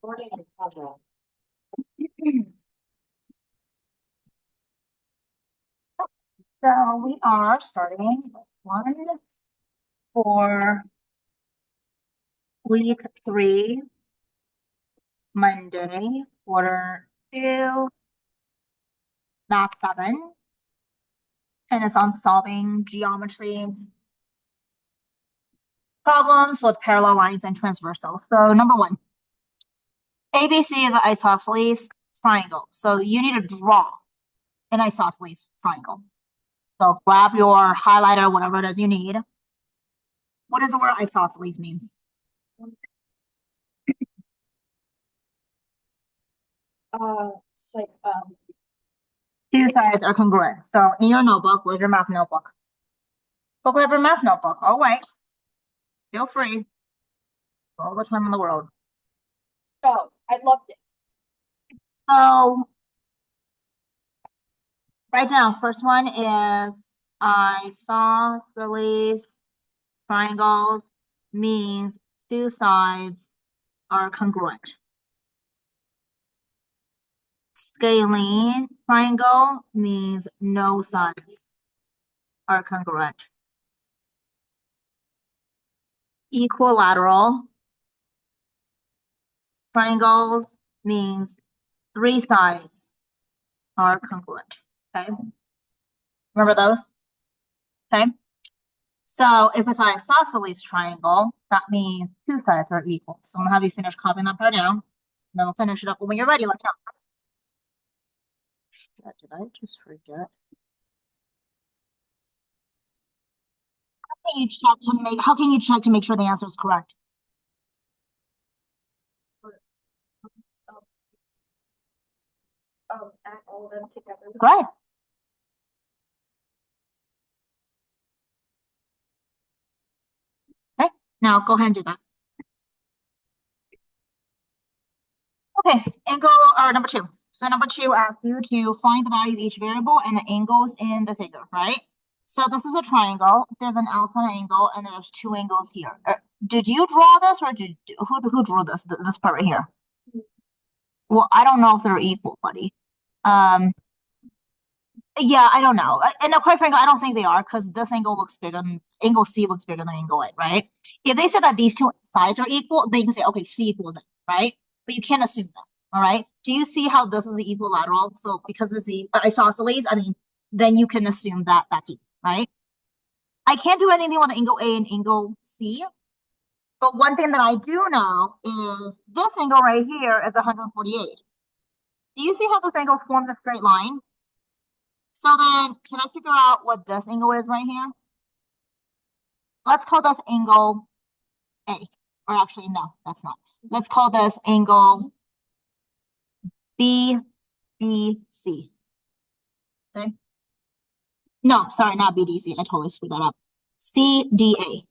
So we are starting one for week 3, Monday, quarter 2, math 7. And it's on solving geometry problems with parallel lines and transversal. So number 1, ABC is an isosceles triangle. So you need to draw an isosceles triangle. So grab your highlighter, whatever it is you need. What does the word isosceles means? It's like Two sides are congruent. So in your notebook, where's your math notebook? Go grab your math notebook. Oh, wait. Feel free. All the time in the world. oh, I loved it. So write down. First one is isosceles triangles means two sides are congruent. Scalene triangle means no sides are congruent. Equilateral triangles means three sides are congruent. Okay. Remember those? Okay. So if it's an isosceles triangle, that means two sides are equal. So I'm gonna have you finish copying that part down. And then we'll finish it up when you're ready. Let me know. Did I just forget? How can you check to make sure the answer is correct? Add all of them together. Right. Okay, now go ahead and do that. Okay, angle or number 2. So number 2 asks you to find the value of each variable and the angles in the figure, right? So this is a triangle. There's an alpha angle and there's 2 angles here. Did you draw this or who drew this part right here? Well, I don't know if they're equal, buddy. Yeah, I don't know. And quite frankly, I don't think they are because this angle looks bigger than angle C looks bigger than angle A, right? If they said that these two sides are equal, then you can say, okay, C equals A, right? But you can't assume that, all right? Do you see how this is an equilateral? So because this is isosceles, I mean, then you can assume that that's equal, right? I can't do anything with angle A and angle C, but one thing that I do know is this angle right here is 148. Do you see how this angle forms a straight line? So then, can I figure out what this angle is right here? Let's call this angle A. Or actually, no, that's not. Let's call this angle BDC. Okay. No, sorry, not BDC. I totally screwed that up. CDA.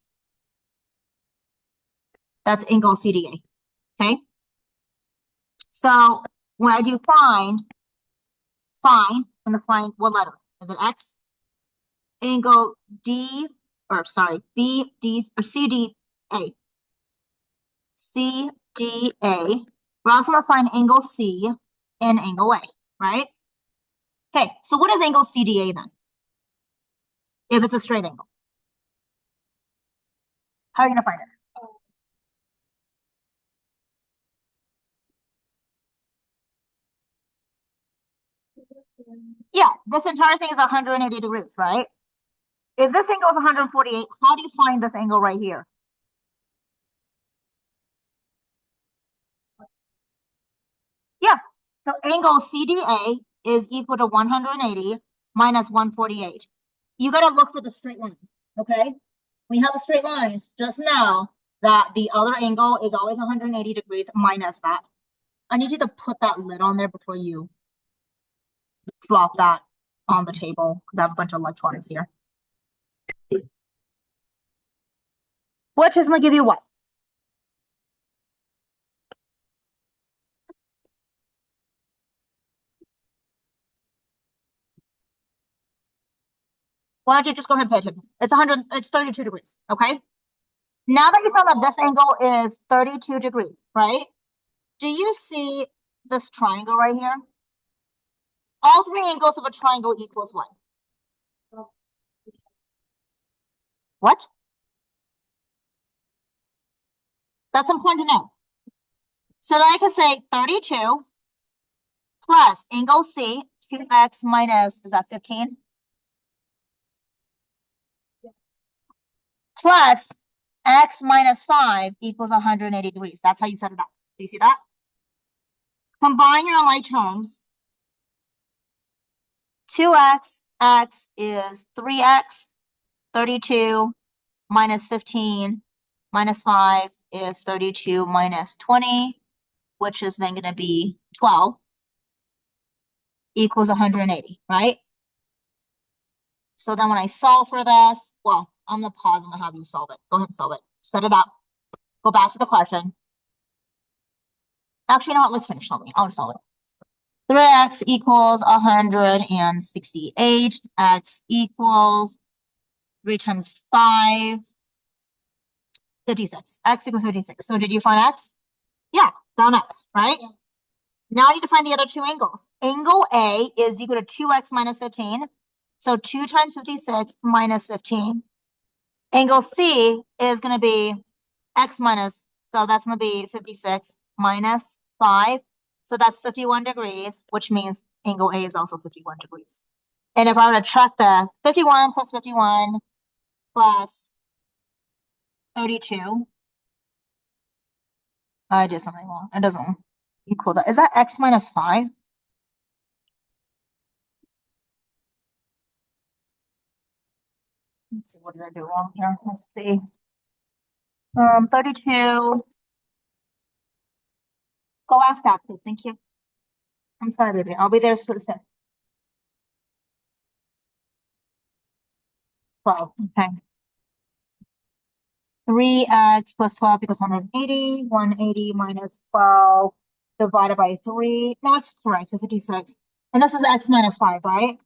That's angle CDA. Okay. So when I do find, I'm going to find what letter? Is it X? Angle D, or sorry, BD, or CDA. CDA. We're also going to find angle C and angle A, right? Okay, so what is angle CDA then? If it's a straight angle. How are you going to find it? Yeah, this entire thing is 180 degrees, right? If this angle is 148, how do you find this angle right here? Yeah, so angle CDA is equal to 180 minus 148. You got to look for the straight line, okay? We have a straight line, just know that the other angle is always 180 degrees minus that. I need you to put that lid on there before you drop that on the table because I have a bunch of electronics here. Which is going to give you what? Why don't you just go ahead and pay attention? It's 32 degrees, okay? Now that you found that this angle is 32 degrees, right? Do you see this triangle right here? All three angles of a triangle equals what? What? That's important to know. So then I can say 32 plus angle C, 2x minus, is that 15? Plus x minus 5 equals 180 degrees. That's how you set it up. Do you see that? Combine your like terms. 2x, x is 3x, 32 minus 15 minus 5 is 32 minus 20, which is then going to be 12, equals 180, right? So then when I solve for this, well, I'm going to pause and have you solve it. Go ahead and solve it. Set it up. Go back to the question. Actually, you know what? Let's finish solving. I'll solve it. 3x equals 168. X equals 3 times 5, 56. X equals 56. So did you find x? Yeah, found x, right? Yeah. Now I need to find the other two angles. Angle A is equal to 2x minus 15. So 2 times 56 minus 15. Angle C is going to be x minus, so that's going to be 56 minus 5. So that's 51 degrees, which means angle A is also 51 degrees. And if I were to check this, 51 plus 51 plus 32. I did something wrong. It doesn't equal that. Is that x minus 5? Let's see, what did I do wrong here? Let's see. 32. Go ask that, please. Thank you. I'm sorry, baby. I'll be there soon. 12. Okay. 3x plus 12 equals 180. 180 minus 12 divided by 3. No, it's correct. So 56. And this is x minus 5, right?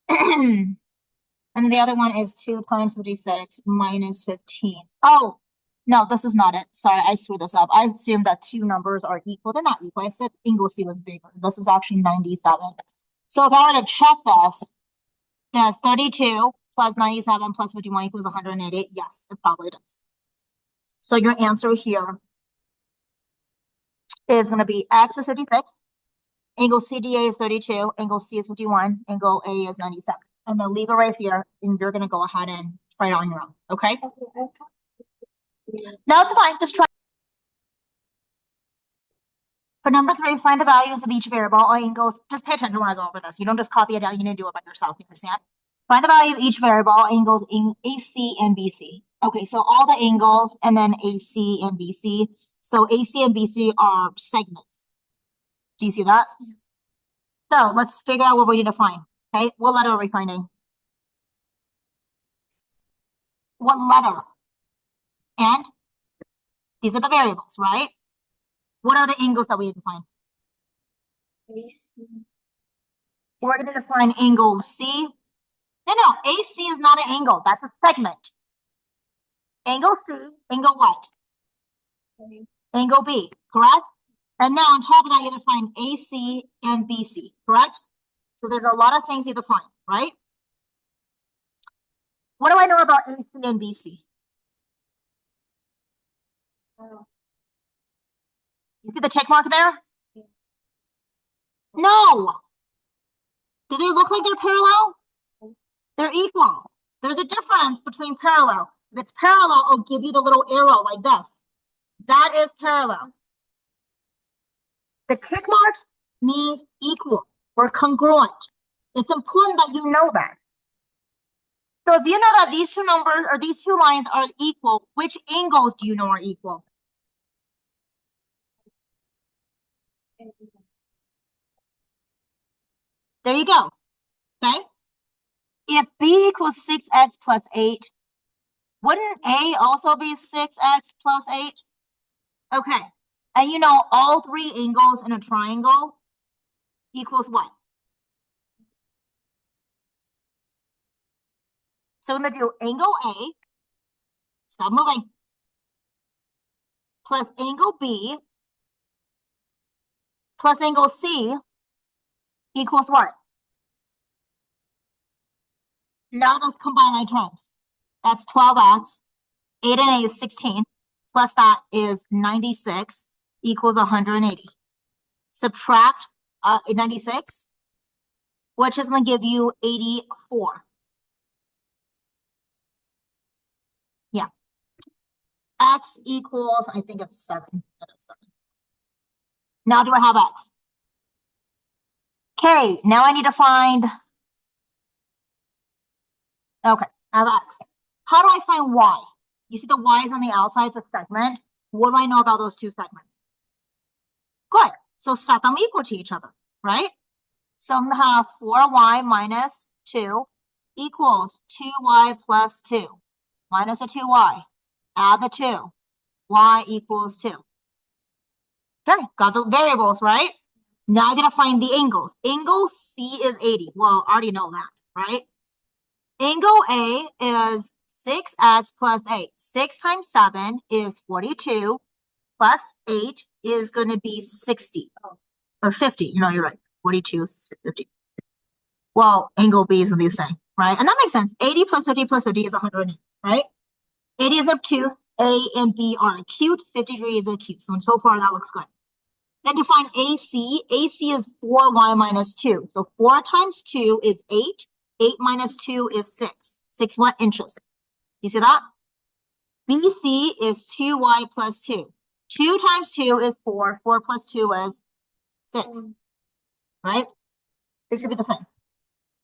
And then the other one is 2 times 56 minus 15. Oh, no, this is not it. Sorry, I screwed this up. I assumed that two numbers are equal. They're not equal. I said angle C was bigger. This is actually 97. So if I were to check this, does 32 plus 97 plus 51 equals 180? Yes, it probably does. So your answer here is going to be x is 56, angle CDA is 32, angle C is 51, angle A is 97. I'm going to leave it right here, and you're going to go ahead and try it on your own, okay? No, it's fine. Just try. For number 3, find the values of each variable or angles. Just pay attention when I go over this. You don't just copy it down. You need to do it by yourself. You understand? Find the value of each variable, angles in AC and BC. Okay, so all the angles and then AC and BC. So AC and BC are segments. Do you see that? So let's figure out what we need to find. Okay, what letter are we finding? What letter? And these are the variables, right? What are the angles that we need to find? We're going to find angle C. No, AC is not an angle. That's a segment. Angle C, angle what? Angle B, correct? And now on top of that, you have to find AC and BC, correct? So there's a lot of things you have to find, right? What do I know about AC and BC? You see the check mark there? No. Do they look like they're parallel? They're equal. There's a difference between parallel. If it's parallel, I'll give you the little arrow like this. That is parallel. The tick marks means equal or congruent. It's important that you know that. So if you know that these two numbers or these two lines are equal, which angles do you know are equal? There you go. Okay. If B equals 6x plus 8, wouldn't A also be 6x plus 8? Okay. And you know all three angles in a triangle equals what? So I'm going to do angle A, stop moving, plus angle B plus angle C equals what? Now let's combine my terms. That's 12x. 8 and 8 is 16. Plus that is 96 equals 180. Subtract 96, which is going to give you 84. Yeah. X equals, I think it's 7. That is 7. Now do I have X? Okay, now I need to find, okay, I have X. How do I find Y? You see the Y is on the outside of the segment. What do I know about those two segments? Good. So set them equal to each other, right? So I'm going to have 4y minus 2 equals 2y plus 2 minus a 2y. Add the 2. Y equals 2. Okay, got the variables, right? Now I'm going to find the angles. Angle C is 80. Well, I already know that, right? Angle A is 6x plus 8. 6 times 7 is 42 plus 8 is going to be 60 or 50. You know, you're right. 42 is 50. Well, angle B is going to be the same, right? And that makes sense. 80 plus 50 plus 50 is 180, right? 80 is obtuse. A and B are acute. 50 degrees is acute. So far, that looks good. Then to find AC, AC is 4y minus 2. So 4 times 2 is 8. 8 minus 2 is 6. 6 what? Inches. You see that? BC is 2y plus 2. 2 times 2 is 4. 4 plus 2 is 6. Right? They should be the same.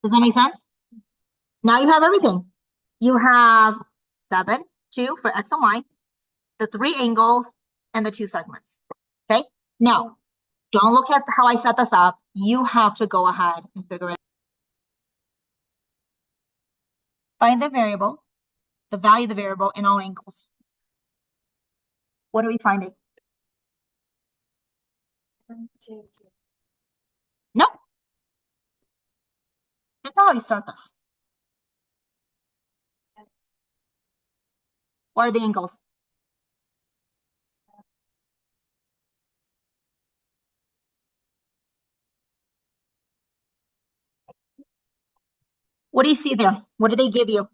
Does that make sense? Now you have everything. You have 7, 2 for X and Y, the 3 angles, and the 2 segments. Okay? Now, don't look at how I set this up. You have to go ahead and figure it out. Find the variable, the value of the variable in all angles. What are we finding? Nope. That's not how you start this. What are the angles? What do you see there? What do they give you?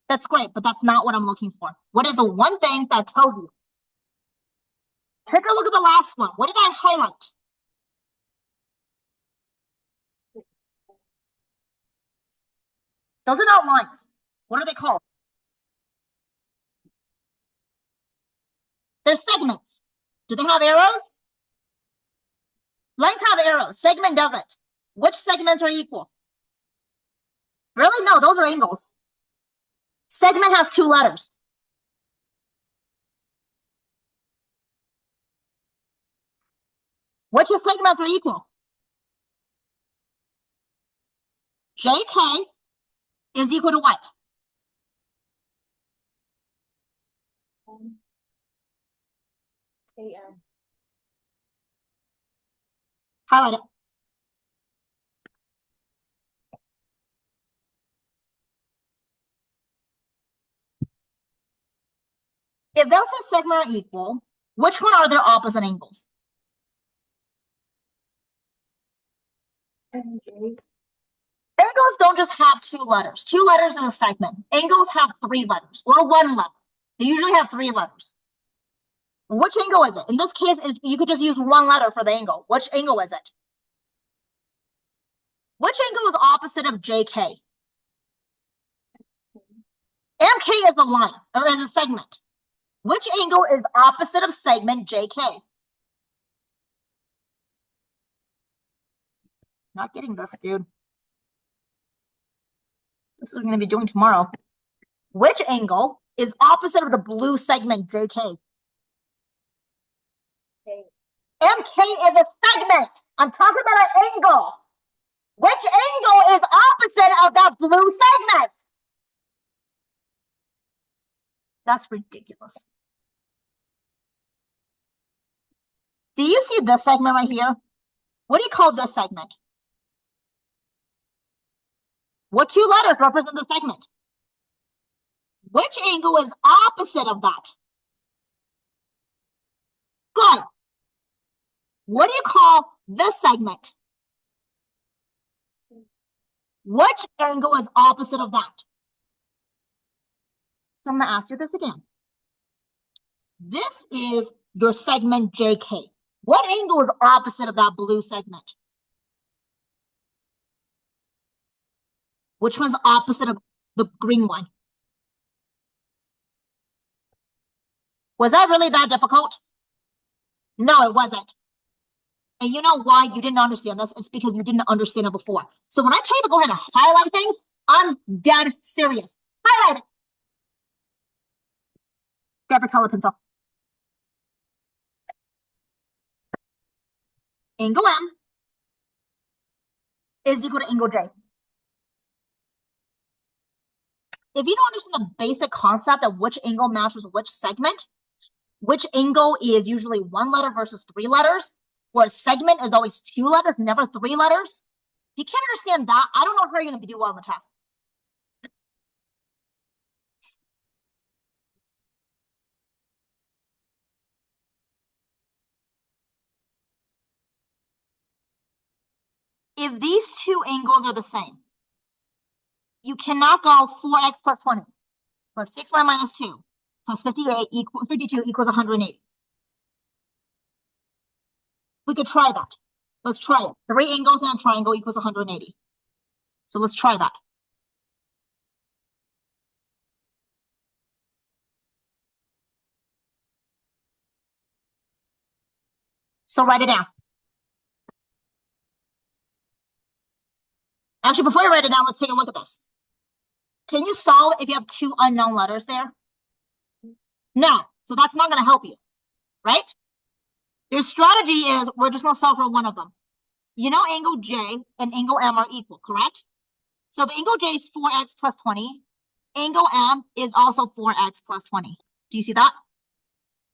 That's great, but that's not what I'm looking for. What is the one thing that tells you? Take a look at the last one. What did I highlight? Those are not lines. What are they called? They're segments. Do they have arrows? Lines have arrows. Segment doesn't. Which segments are equal? Really? No, those are angles. Segment has 2 letters. Which segments are equal? JK is equal to what? AM. Highlight it. If those two segments are equal, which one are their opposite angles? MJ. Angles don't just have 2 letters. 2 letters is a segment. Angles have 3 letters or 1 letter. They usually have 3 letters. Which angle is it? In this case, you could just use 1 letter for the angle. Which angle is it? Which angle is opposite of JK? MK is a line, or is a segment. Which angle is opposite of segment JK? Not getting this, dude. This is what we're going to be doing tomorrow. Which angle is opposite of the blue segment JK? MK is a segment. I'm talking about an angle. Which angle is opposite of that blue segment? That's ridiculous. Do you see this segment right here? What do you call this segment? What 2 letters represent the segment? Which angle is opposite of that? Good. What do you call this segment? Which angle is opposite of that? So I'm going to ask you this again. This is your segment JK. What angle is opposite of that blue segment? Which one's opposite of the green one? Was that really that difficult? No, it wasn't. And you know why you didn't understand this? It's because you didn't understand it before. So when I tell you to go ahead and highlight things, I'm dead serious. Highlight it. Grab your color pencil. Angle M is equal to angle J. If you don't understand the basic concept of which angle matches which segment, which angle is usually one letter versus 3 letters, where a segment is always 2 letters, never 3 letters, if you can't understand that, I don't know how you're going to do well on the test. If these two angles are the same, you cannot go 4x plus 20 plus 6y minus 2 plus 52 equals 180. We could try that. Let's try it. 3 angles in a triangle equals 180. So let's try that. So write it down. Actually, before you write it down, let's take a look at this. Can you solve if you have 2 unknown letters there? No. So that's not going to help you, right? Your strategy is we're just going to solve for one of them. You know angle J and angle M are equal, correct? So if angle J is 4x plus 20, angle M is also 4x plus 20. Do you see that?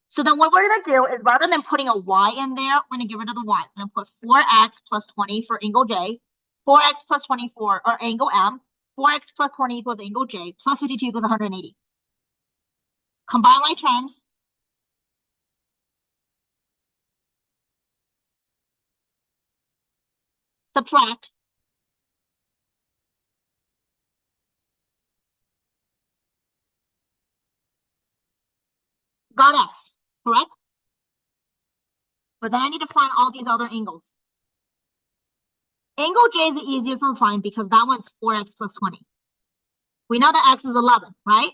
So then what we're going to do is rather than putting a y in there, we're going to get rid of the y. We're going to put 4x plus 20 for angle J, 4x plus 20 for our angle M, 4x plus 20 equals angle J, plus 52 equals 180. Combine like terms. Subtract. Got x, correct? But then I need to find all these other angles. Angle J is the easiest one to find because that one's 4x plus 20. We know that x is 11, right?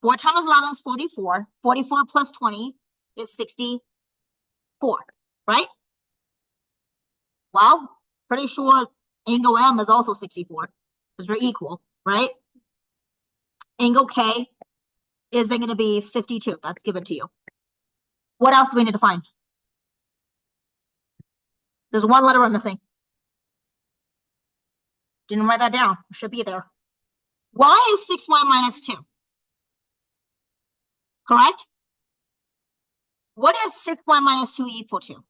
4 times 11 is 44. 44 plus 20 is 64, right? Well, pretty sure angle M is also 64 because they're equal, right? Angle K is then going to be 52. That's given to you. What else do we need to find? There's one letter we're missing. Didn't write that down. It should be there. Y is 6y minus 2. Correct? What is 6y minus 2 equal to?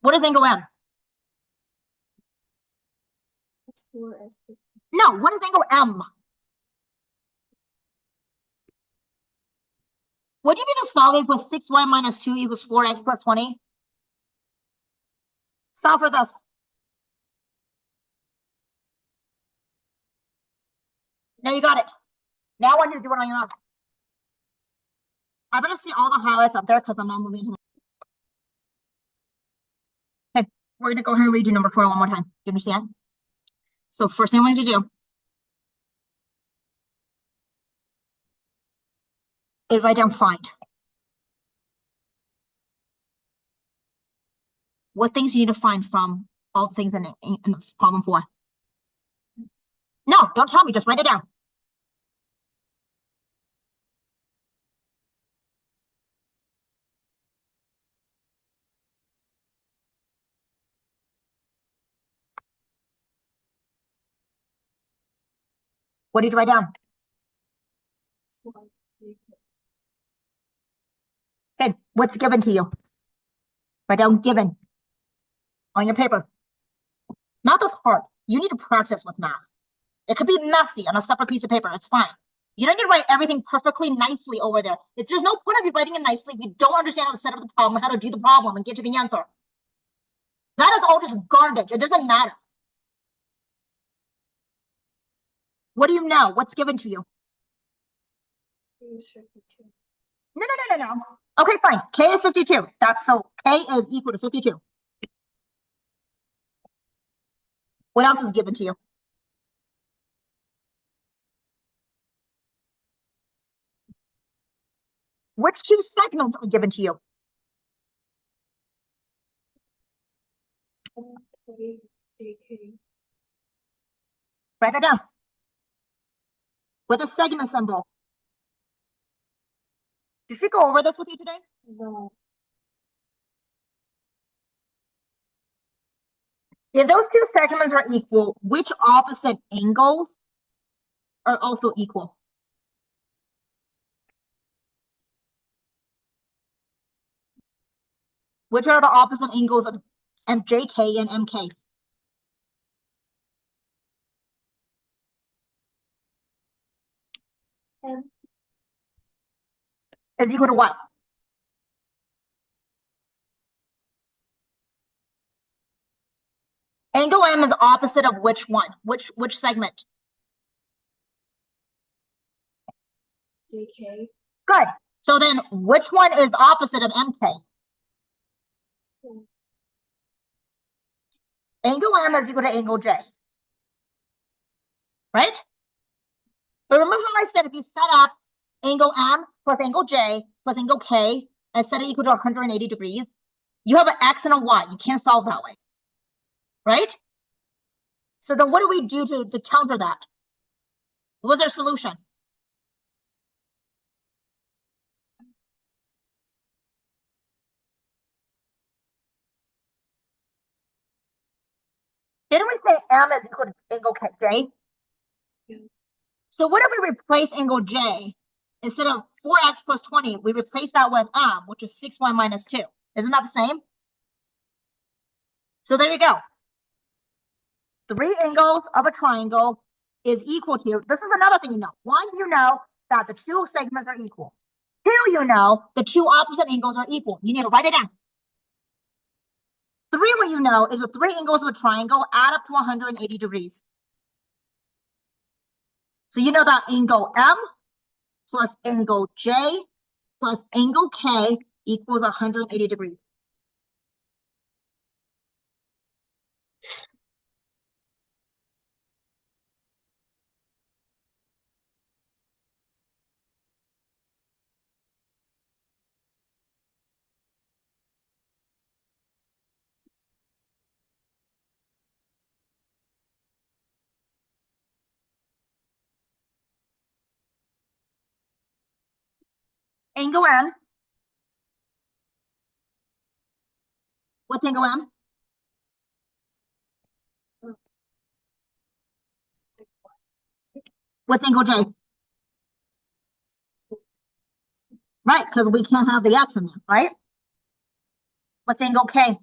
What is angle M? No, what is angle M? Would you be the solving with 6y minus 2 equals 4x plus 20? Solve for this. Now you got it. Now I want you to do it on your own. I better see all the highlights up there because I'm not moving. Okay, we're going to go ahead and redo number 4 one more time. Do you understand? So first thing I want you to do is write down find. What things you need to find from all the things in problem 4? No, don't tell me. Just write it down. What did you write down? Okay, what's given to you? Write down given on your paper. Not this hard. You need to practice with math. It could be messy on a separate piece of paper. It's fine. You don't need to write everything perfectly nicely over there. There's no point of you writing it nicely if you don't understand how to set up the problem, how to do the problem, and get to the answer. That is all just garbage. It doesn't matter. What do you know? What's given to you? No, no, no, no, no. Okay, fine. K is 52. That's so K is equal to 52. What else is given to you? Which two segments are given to you? Write that down. With a segment symbol. Did she go over this with you today? No. If those two segments are equal, which opposite angles are also equal? Which are the opposite angles of JK and MK? Is equal to what? Angle M is opposite of which one? Which segment? JK. Good. So then which one is opposite of MK? Angle M is equal to angle J. Right? But remember how I said if you set up angle M plus angle J plus angle K and set it equal to 180 degrees, you have an X and a Y. You can't solve that way. Right? So then what do we do to counter that? What was our solution? Didn't we say M is equal to angle J? Yeah. So what if we replace angle J? Instead of 4x plus 20, we replace that with M, which is 6y minus 2. Isn't that the same? So there you go. 3 angles of a triangle is equal to, this is another thing you know. 1, you know that the 2 segments are equal. 2, you know the 2 opposite angles are equal. You need to write it down. 3, what you know is the 3 angles of a triangle add up to 180 degrees. So you know that angle M plus angle J plus angle K equals 180 degrees. Angle M. What's angle M? What's angle J? Right, because we can't have the X in there, right? What's angle K?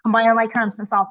Combine our like terms and solve.